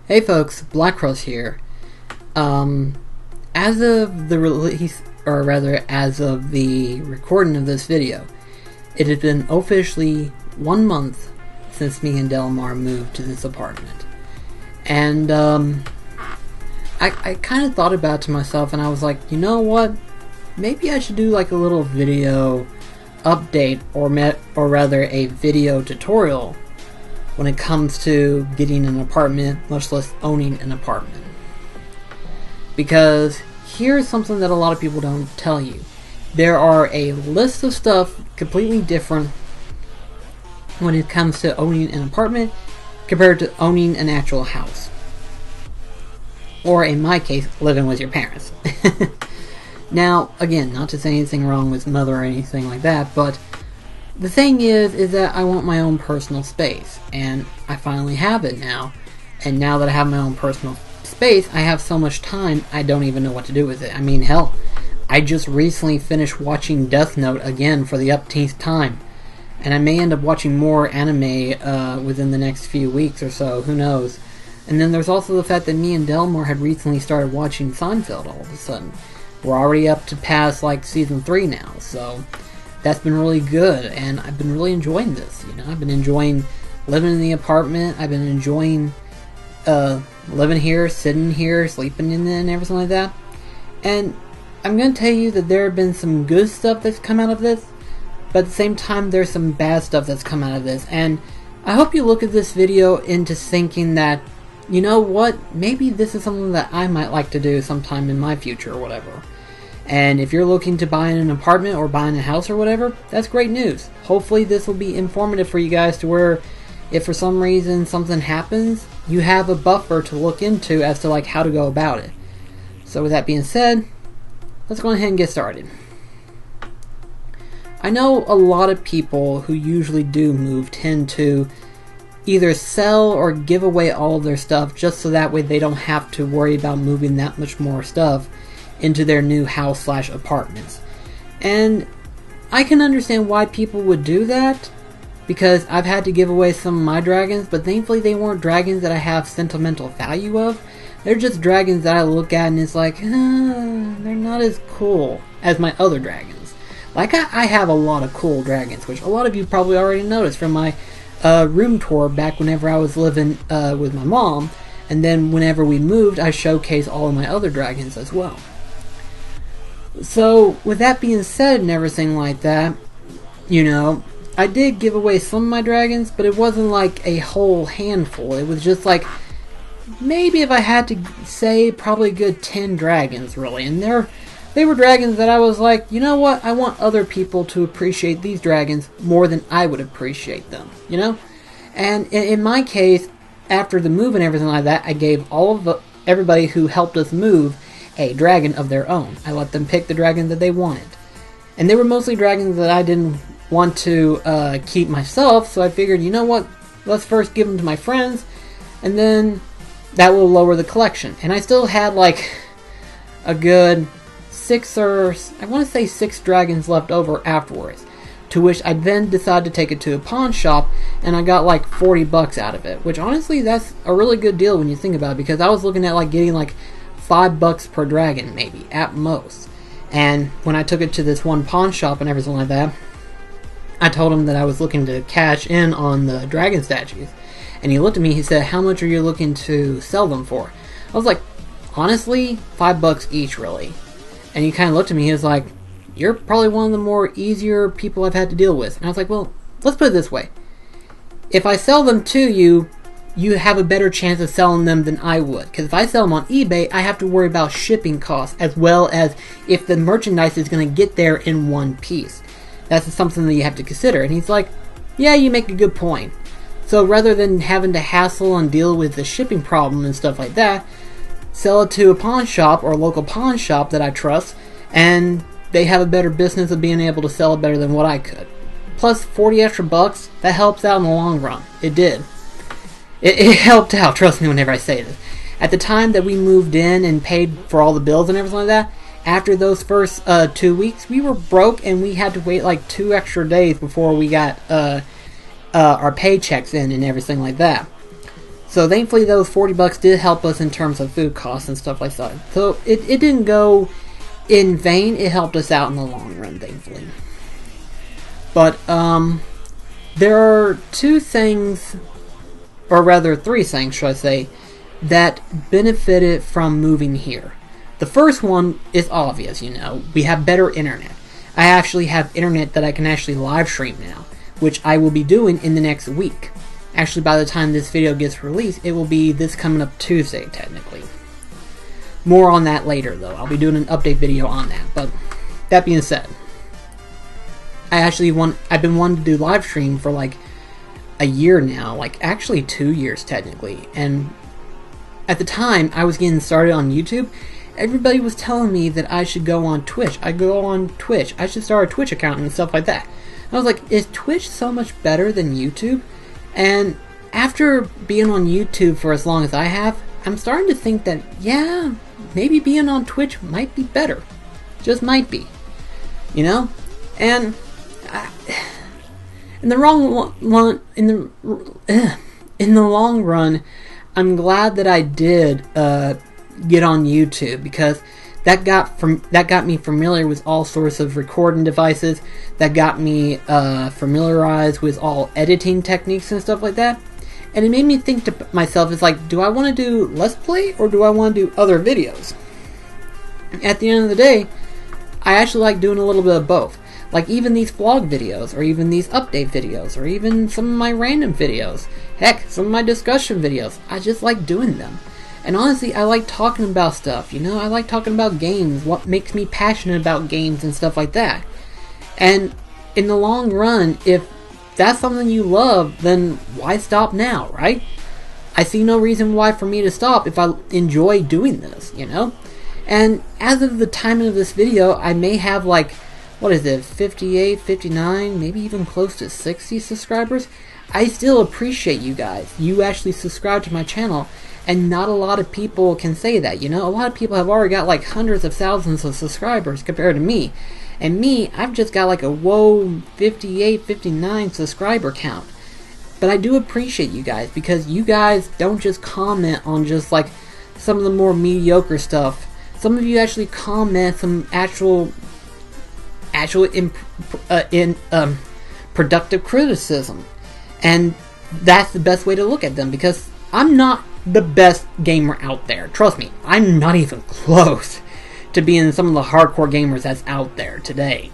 Hey folks, Blackcross here. As of the release, or rather as of the recording of this video, it has been officially 1 month since me and Marr moved to this apartment. And I kind of thought about it to myself and I was like, you know what? Maybe I should do like a little video update or rather a video tutorial when it comes to getting an apartment, much less owning an apartment. Because here's something that a lot of people don't tell you. There are a list of stuff completely different when it comes to owning an apartment compared to owning an actual house. Or in my case, living with your parents. Now, again, not to say anything wrong with mother or anything like that, but the thing is that I want my own personal space, and I finally have it now. And now that I have my own personal space, I have so much time, I don't even know what to do with it. I mean, hell, I just recently finished watching Death Note again for the upteenth time. And I may end up watching more anime within the next few weeks or so, who knows. And then there's also the fact that me and Delmore had recently started watching Seinfeld all of a sudden. We're already up to past, like, season 3 now, so that's been really good, and I've been really enjoying this, you know? I've been enjoying living in the apartment, I've been enjoying living here, sitting here, sleeping in it, and everything like that. And I'm going to tell you that there have been some good stuff that's come out of this, but at the same time, there's some bad stuff that's come out of this, and I hope you look at this video into thinking that, you know what, maybe this is something that I might like to do sometime in my future or whatever. And if you're looking to buy an apartment or buying a house or whatever, that's great news. Hopefully this will be informative for you guys to where if for some reason something happens, you have a buffer to look into as to like how to go about it. So with that being said, let's go ahead and get started. I know a lot of people who usually do move tend to either sell or give away all of their stuff just so that way they don't have to worry about moving that much more stuff into their new house / apartments. And I can understand why people would do that, because I've had to give away some of my dragons, but thankfully they weren't dragons that I have sentimental value of. They're just dragons that I look at and it's like, they're not as cool as my other dragons. Like, I have a lot of cool dragons, which a lot of you probably already noticed from my room tour back whenever I was living with my mom, and then whenever we moved I showcased all of my other dragons as well. So with that being said and everything like that, you know, I did give away some of my dragons, but it wasn't like a whole handful. It was just like, maybe if I had to say, probably a good 10 dragons really, and they were dragons that I was like, you know what, I want other people to appreciate these dragons more than I would appreciate them, you know? And in my case, after the move and everything like that, I gave all of everybody who helped us move a dragon of their own. I let them pick the dragon that they wanted. And they were mostly dragons that I didn't want to keep myself, so I figured, you know what, let's first give them to my friends, and then that will lower the collection. And I still had like a good 6 dragons left over afterwards, to which I then decided to take it to a pawn shop, and I got like $40 out of it, which honestly that's a really good deal when you think about it, because I was looking at like getting like $5 per dragon maybe at most. And when I took it to this one pawn shop and everything like that, I told him that I was looking to cash in on the dragon statues, and he looked at me, he said, how much are you looking to sell them for? I was like, honestly, $5 each really. And he kind of looked at me, he was like, you're probably one of the more easier people I've had to deal with. And I was like, well, let's put it this way. If I sell them to you, you have a better chance of selling them than I would. Because if I sell them on eBay, I have to worry about shipping costs, as well as if the merchandise is going to get there in one piece. That's something that you have to consider. And he's like, yeah, you make a good point. So rather than having to hassle and deal with the shipping problem and stuff like that, sell it to a pawn shop or a local pawn shop that I trust, and they have a better business of being able to sell it better than what I could. Plus 40 extra bucks, that helps out in the long run. It did. It helped out, trust me whenever I say this. At the time that we moved in and paid for all the bills and everything like that, after those first 2 weeks, we were broke and we had to wait like 2 extra days before we got our paychecks in and everything like that. So thankfully those $40 did help us in terms of food costs and stuff like that. So it didn't go in vain. It helped us out in the long run, thankfully. But there are two things, or rather 3 things, should I say, that benefited from moving here. The first one is obvious, you know. We have better internet. I actually have internet that I can actually live stream now, which I will be doing in the next week. Actually, by the time this video gets released, it will be this coming up Tuesday, technically. More on that later, though. I'll be doing an update video on that. But that being said, I've been wanting to do live stream for like a year now, like actually 2 years technically. And at the time I was getting started on YouTube, everybody was telling me that I should go on Twitch. I should start a Twitch account and stuff like that. I was like, is Twitch so much better than YouTube? And after being on YouTube for as long as I have, I'm starting to think that, yeah, maybe being on Twitch might be better. Just might be. You know? And in the long run, I'm glad that I did get on YouTube, because that got me familiar with all sorts of recording devices. That got me familiarized with all editing techniques and stuff like that. And it made me think to myself, it's like, do I want to do Let's Play or do I want to do other videos? At the end of the day, I actually like doing a little bit of both. Like even these vlog videos, or even these update videos, or even some of my random videos. Heck, some of my discussion videos. I just like doing them. And honestly, I like talking about stuff, you know? I like talking about games, what makes me passionate about games and stuff like that. And in the long run, if that's something you love, then why stop now, right? I see no reason why for me to stop if I enjoy doing this, you know? And as of the timing of this video, I may have like, what is it, 58, 59, maybe even close to 60 subscribers. I still appreciate you guys. You actually subscribe to my channel, and not a lot of people can say that, you know? A lot of people have already got like hundreds of thousands of subscribers compared to me. And me, I've just got like a 58, 59 subscriber count. But I do appreciate you guys, because you guys don't just comment on just like some of the more mediocre stuff. Some of you actually comment some actual productive criticism, and that's the best way to look at them, because I'm not the best gamer out there. Trust me, I'm not even close to being some of the hardcore gamers that's out there today.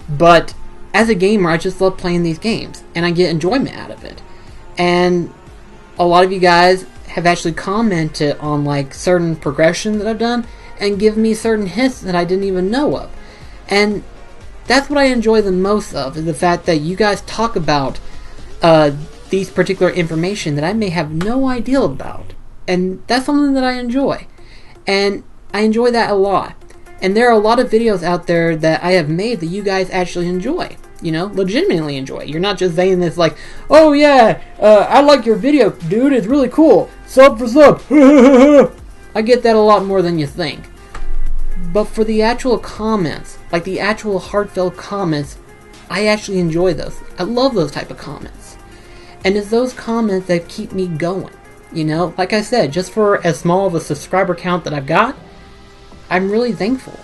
But as a gamer, I just love playing these games, and I get enjoyment out of it. And a lot of you guys have actually commented on like certain progression that I've done, and give me certain hints that I didn't even know of. And that's what I enjoy the most of, is the fact that you guys talk about these particular information that I may have no idea about. And that's something that I enjoy. And I enjoy that a lot. And there are a lot of videos out there that I have made that you guys actually enjoy. You know, legitimately enjoy. You're not just saying this like, oh yeah, I like your video, dude, it's really cool. Sub for sub. I get that a lot more than you think. But for the actual comments, like the actual heartfelt comments, I actually enjoy those. I love those type of comments. And it's those comments that keep me going. You know, like I said, just for as small of a subscriber count that I've got, I'm really thankful.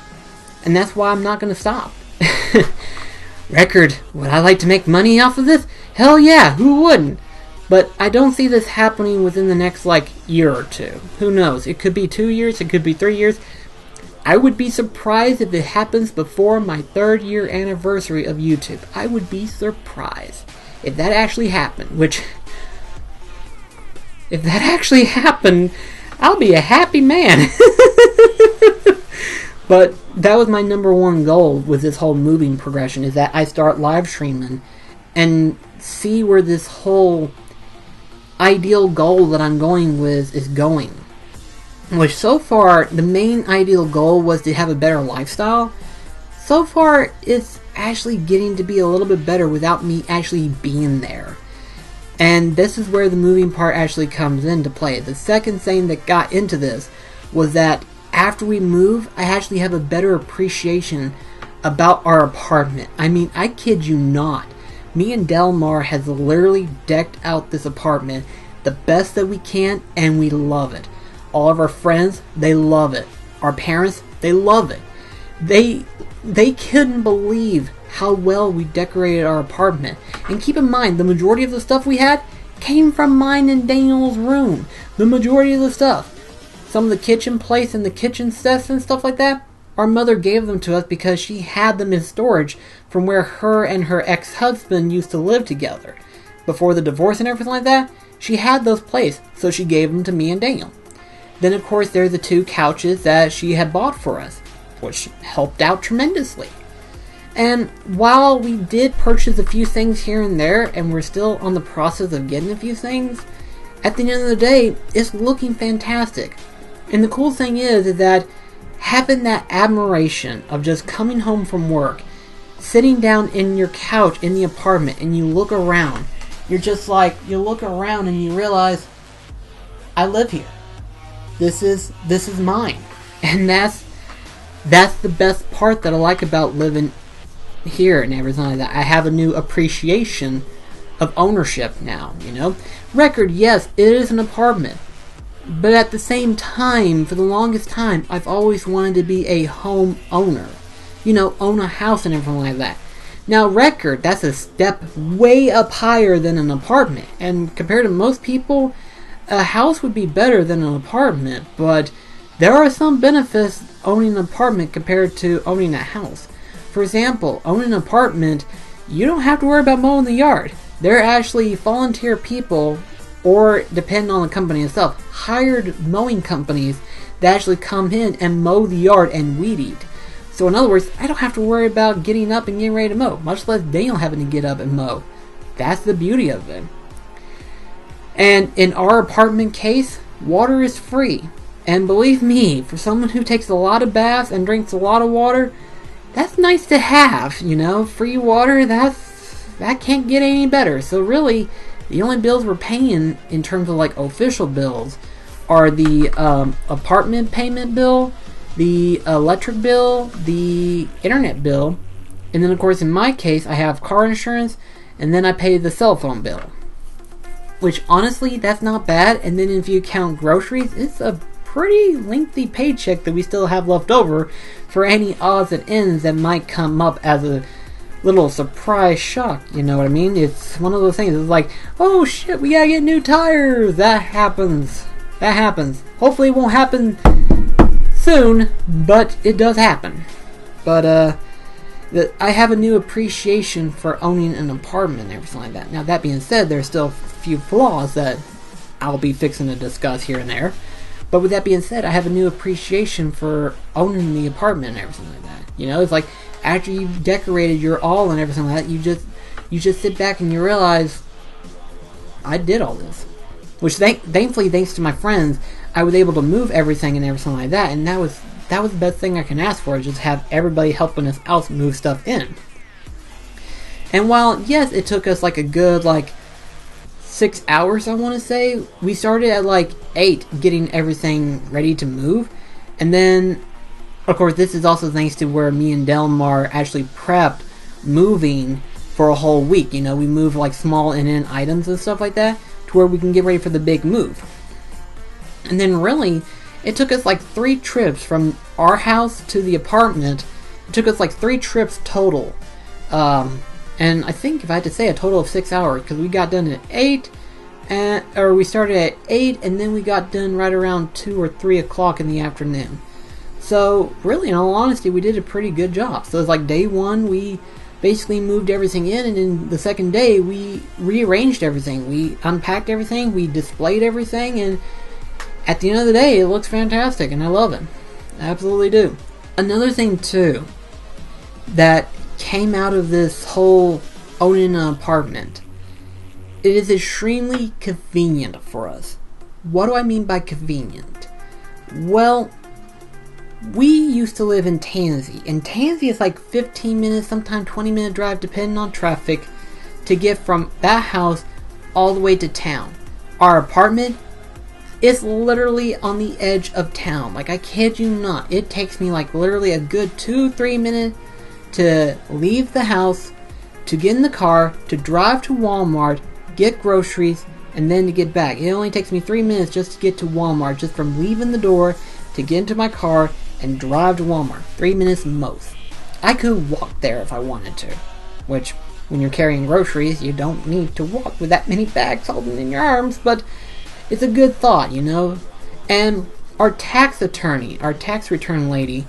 And that's why I'm not going to stop. Record, would I like to make money off of this? Hell yeah, who wouldn't? But I don't see this happening within the next like year or two. Who knows? It could be 2 years, it could be 3 years. I would be surprised if it happens before my 3rd year anniversary of YouTube. I would be surprised if that actually happened, which, if that actually happened, I'll be a happy man. But that was my #1 goal with this whole moving progression, is that I start live streaming and see where this whole ideal goal that I'm going with is going. Which so far, the main ideal goal was to have a better lifestyle. So far, it's actually getting to be a little bit better without me actually being there. And this is where the moving part actually comes into play. The second thing that got into this was that after we move, I actually have a better appreciation about our apartment. I mean, I kid you not. Me and Marr has literally decked out this apartment, the best that we can, and we love it. All of our friends, they love it. Our parents, they love it. They couldn't believe how well we decorated our apartment. And keep in mind, the majority of the stuff we had came from mine and Daniel's room. The majority of the stuff. Some of the kitchen plates and the kitchen sets and stuff like that, our mother gave them to us because she had them in storage from where her and her ex-husband used to live together. Before the divorce and everything like that, she had those placed, so she gave them to me and Daniel. Then of course there's the 2 couches that she had bought for us, which helped out tremendously. And while we did purchase a few things here and there, and we're still on the process of getting a few things, at the end of the day, it's looking fantastic. And the cool thing is that having that admiration of just coming home from work, sitting down in your couch in the apartment, and you look around, you're just like, you look around and you realize, I live here. This is mine. And that's the best part that I like about living here and everything like that. I have a new appreciation of ownership now, you know. Record, yes, it is an apartment. But at the same time, for the longest time, I've always wanted to be a home owner. You know, own a house and everything like that. Now, record, that's a step way up higher than an apartment. And compared to most people, a house would be better than an apartment. But there are some benefits owning an apartment compared to owning a house. For example, owning an apartment, you don't have to worry about mowing the yard. There are actually volunteer people, or depending on the company itself, hired mowing companies that actually come in and mow the yard and weed eat. So in other words, I don't have to worry about getting up and getting ready to mow, much less Daniel having to get up and mow. That's the beauty of it. And in our apartment case, water is free. And believe me, for someone who takes a lot of baths and drinks a lot of water, that's nice to have, you know. Free water, that can't get any better. So really, the only bills we're paying in terms of like official bills are the apartment payment bill, the electric bill, the internet bill, and then of course in my case I have car insurance, and then I pay the cell phone bill. Which honestly, that's not bad. And then if you count groceries, it's a pretty lengthy paycheck that we still have left over for any odds and ends that might come up as a little surprise shock, you know what I mean? It's one of those things, it's like, oh shit, we gotta get new tires. That happens. Hopefully it won't happen soon, but it does happen. But I have a new appreciation for owning an apartment and everything like that. Now that being said, there's still a few flaws that I'll be fixing to discuss here and there. But with that being said, I have a new appreciation for owning the apartment and everything like that. You know, it's like after you've decorated your all and everything like that, you just sit back and you realize, I did all this. Which thankfully, thanks to my friends, I was able to move everything and everything like that, and that was the best thing I can ask for, just have everybody helping us out move stuff in. And while yes, it took us like a good 6 hours, I want to say. We started at 8 getting everything ready to move. And then, of course, this is also thanks to where me and Delmar actually prepped moving for a whole week. You know, we moved small in items and stuff like that to where we can get ready for the big move. And then really, it took us 3 trips from our house to the apartment. It took us 3 trips total. And I think if I had to say a total of 6 hours, because we got done at 8, or we started at 8, and then we got done right around 2 or 3 o'clock in the afternoon. So really, in all honesty, we did a pretty good job. So it's day 1, we basically moved everything in, and then the second day, we rearranged everything. We unpacked everything, we displayed everything, and at the end of the day, it looks fantastic, and I love it. I absolutely do. Another thing, too, that came out of this whole owning an apartment, it is extremely convenient for us. What do I mean by convenient? Well, we used to live in Tansy, and Tansy is 15 minutes, sometimes 20-minute drive, depending on traffic, to get from that house all the way to town. Our apartment is literally on the edge of town. I kid you not, it takes me literally a good 2-3 minutes to leave the house, to get in the car, to drive to Walmart, get groceries, and then to get back. It only takes me 3 minutes just to get to Walmart, just from leaving the door to get into my car and drive to Walmart. 3 minutes most. I could walk there if I wanted to, which, when you're carrying groceries, you don't need to walk with that many bags holding in your arms, but it's a good thought, you know? And our tax attorney, our tax return lady,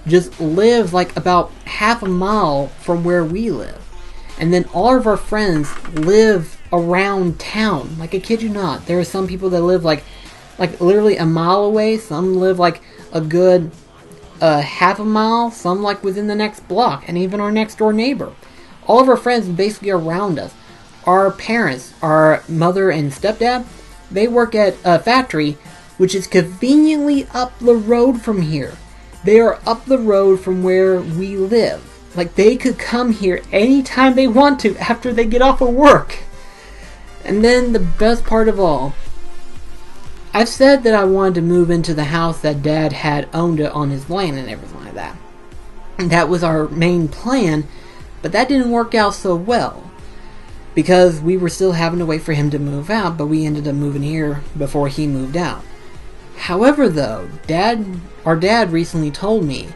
just lives like about half a mile from where we live. And then all of our friends live around town. Like, I kid you not, there are some people that live like literally a mile away. Some live like a good half a mile. Some like within the next block, and even our next door neighbor. All of our friends basically around us. Our parents, our mother and stepdad, they work at a factory which is conveniently up the road from here. They are up the road from where we live. Like, they could come here anytime they want to after they get off of work. And then the best part of all, I've said that I wanted to move into the house that Dad had owned it on his land and everything like that. And that was our main plan, but that didn't work out so well. Because we were still having to wait for him to move out, but we ended up moving here before he moved out. However though, our dad recently told me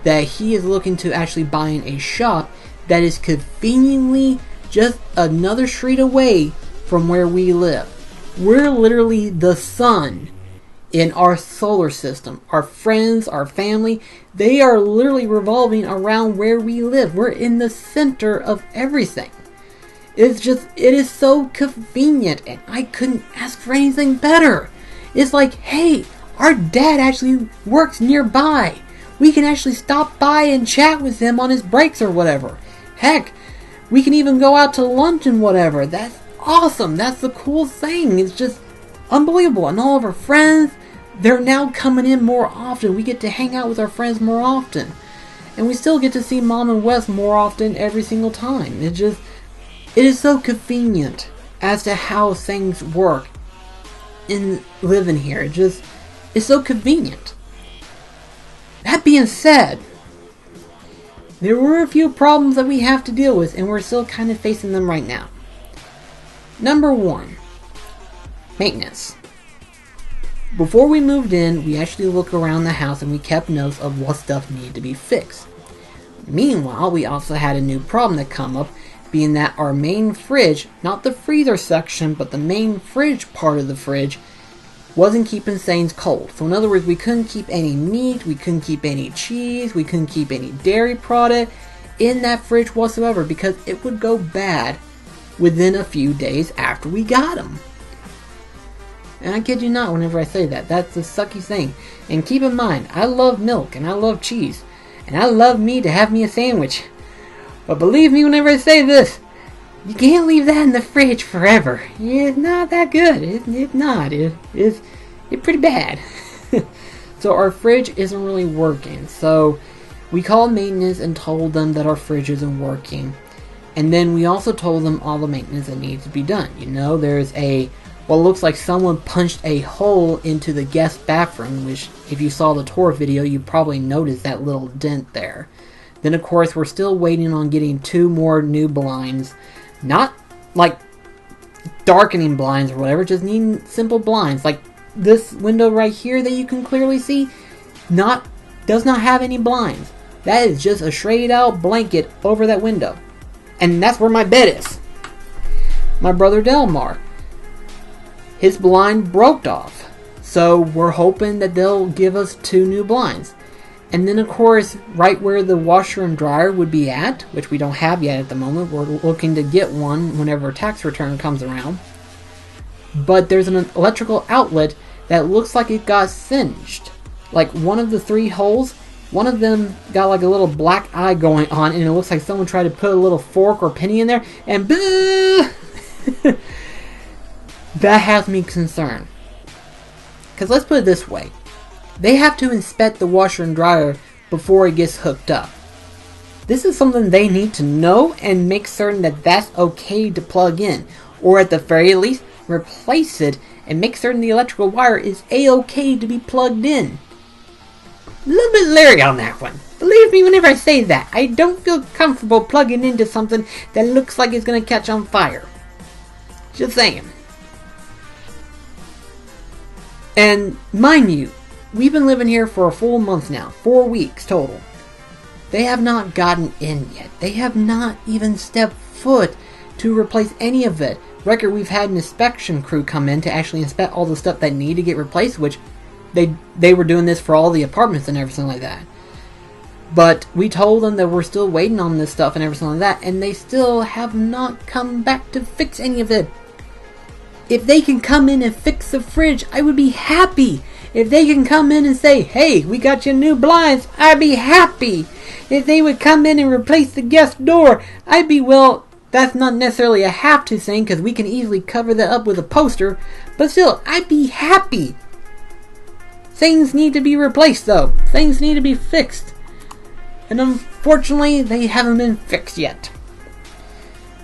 that he is looking to actually buying a shop that is conveniently just another street away from where we live. We're literally the sun in our solar system. Our friends, our family, they are literally revolving around where we live. We're in the center of everything. It is so convenient, and I couldn't ask for anything better. It's like, hey, our dad actually works nearby. We can actually stop by and chat with him on his breaks or whatever. Heck, we can even go out to lunch and whatever. That's awesome. That's the cool thing. It's just unbelievable. And all of our friends, they're now coming in more often. We get to hang out with our friends more often. And we still get to see Mom and Wes more often every single time. It is so convenient as to how things work in living here. It's so convenient. That being said, there were a few problems that we have to deal with, and we're still kind of facing them right now. Number 1, maintenance. Before we moved in, we actually looked around the house and we kept notes of what stuff needed to be fixed. Meanwhile, we also had a new problem that come up, being that our main fridge, not the freezer section, but the main fridge part of the fridge, wasn't keeping things cold. So in other words, we couldn't keep any meat, we couldn't keep any cheese, we couldn't keep any dairy product in that fridge whatsoever, because it would go bad within a few days after we got them. And I kid you not whenever I say that. That's the sucky thing. And keep in mind, I love milk and I love cheese. And I love me to have me a sandwich. But believe me whenever I say this, you can't leave that in the fridge forever. It's not that good. It's not. It's pretty bad. So our fridge isn't really working. So we called maintenance and told them that our fridge isn't working. And then we also told them all the maintenance that needs to be done. You know, there's what looks like someone punched a hole into the guest bathroom, which if you saw the tour video, you probably noticed that little dent there. Then of course, we're still waiting on getting 2 more new blinds. Not like darkening blinds or whatever, just needing simple blinds. Like this window right here that you can clearly see, does not have any blinds. That is just a straight out blanket over that window. And that's where my bed is. My brother Marr, his blind broke off. So we're hoping that they'll give us 2 new blinds. And then of course, right where the washer and dryer would be at, which we don't have yet at the moment, we're looking to get one whenever tax return comes around. But there's an electrical outlet that looks like it got singed. Like one of the 3 holes, one of them got like a little black eye going on, and it looks like someone tried to put a little fork or penny in there, and boo! That has me concerned. Because let's put it this way. They have to inspect the washer and dryer before it gets hooked up. This is something they need to know and make certain that that's okay to plug in. Or at the very least, replace it and make certain the electrical wire is a-okay to be plugged in. A little bit leery on that one. Believe me whenever I say that. I don't feel comfortable plugging into something that looks like it's going to catch on fire. Just saying. And mind you, we've been living here for a full month now. 4 weeks total. They have not gotten in yet. They have not even stepped foot to replace any of it. Record, we've had an inspection crew come in to actually inspect all the stuff that need to get replaced, which they were doing this for all the apartments and everything like that. But we told them that we're still waiting on this stuff and everything like that, and they still have not come back to fix any of it. If they can come in and fix the fridge, I would be happy. If they can come in and say, hey, we got you new blinds, I'd be happy. If they would come in and replace the guest door, I'd be, well, that's not necessarily a have to thing, because we can easily cover that up with a poster, but still, I'd be happy. Things need to be replaced, though. Things need to be fixed. And unfortunately, they haven't been fixed yet.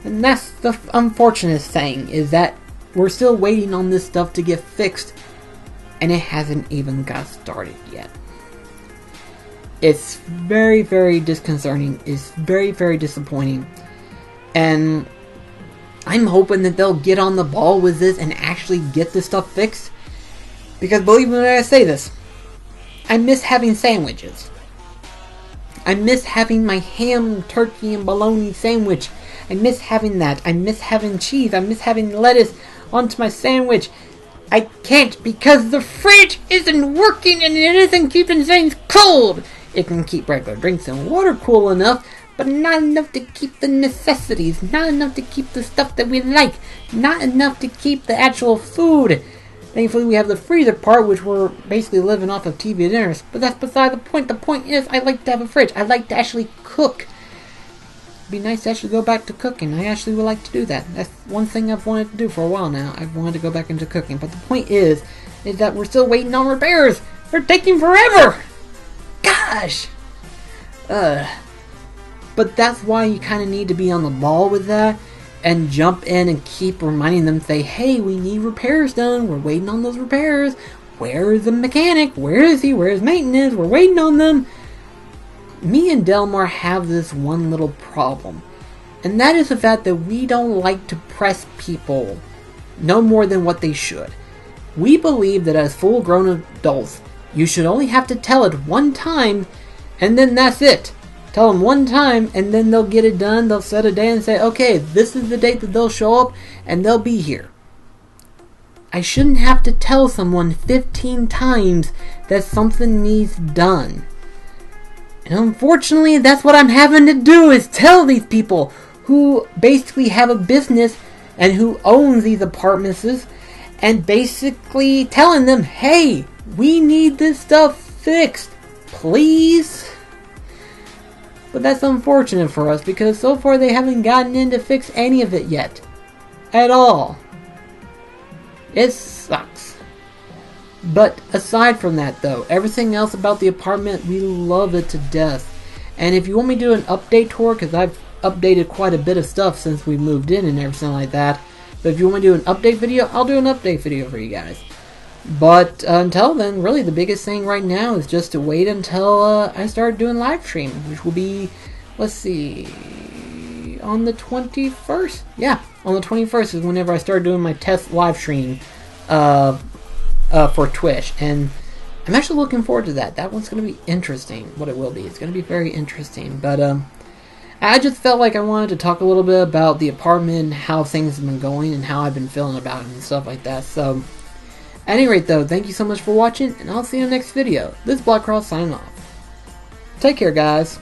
And that's the unfortunate thing, is that we're still waiting on this stuff to get fixed, and it hasn't even got started yet. It's very, very disconcerting. It's very, very disappointing. And I'm hoping that they'll get on the ball with this and actually get this stuff fixed. Because believe me when I say this, I miss having sandwiches. I miss having my ham, turkey, and bologna sandwich. I miss having that. I miss having cheese. I miss having lettuce onto my sandwich. I can't because the fridge isn't working and it isn't keeping things cold. It can keep regular drinks and water cool enough, but not enough to keep the necessities. Not enough to keep the stuff that we like. Not enough to keep the actual food. Thankfully, we have the freezer part, which we're basically living off of TV dinners. But that's beside the point. The point is, I like to have a fridge. I like to actually cook. It'd be nice to actually go back to cooking. I actually would like to do that. That's one thing I've wanted to do for a while now. I've wanted to go back into cooking. But the point is that we're still waiting on repairs. They're taking forever. Gosh. But that's why you kind of need to be on the ball with that. And jump in and keep reminding them, say, hey, we need repairs done. We're waiting on those repairs. Where is the mechanic? Where is he? Where's maintenance? We're waiting on them. Me and Delmar have this one little problem. And that is the fact that we don't like to press people no more than what they should. We believe that as full-grown adults, you should only have to tell it one time, and then that's it. Tell them one time, and then they'll get it done. They'll set a day and say, okay, this is the date that they'll show up, and they'll be here. I shouldn't have to tell someone 15 times that something needs done. And unfortunately, that's what I'm having to do, is tell these people who basically have a business and who owns these apartments, and basically telling them, hey, we need this stuff fixed, please. But that's unfortunate for us, because so far they haven't gotten in to fix any of it yet. At all. It sucks. But aside from that though, everything else about the apartment, we love it to death. And if you want me to do an update tour, because I've updated quite a bit of stuff since we moved in and everything like that. But if you want me to do an update video, I'll do an update video for you guys. But until then, really the biggest thing right now is just to wait until I start doing live stream, which will be, let's see, on the 21st? Yeah, on the 21st is whenever I start doing my test live stream for Twitch. And I'm actually looking forward to that. That one's going to be interesting, what it will be. It's going to be very interesting. But I just felt like I wanted to talk a little bit about the apartment, how things have been going, and how I've been feeling about it and stuff like that. So at any rate though, thank you so much for watching, and I'll see you in the next video. This is Black Cross signing off. Take care, guys.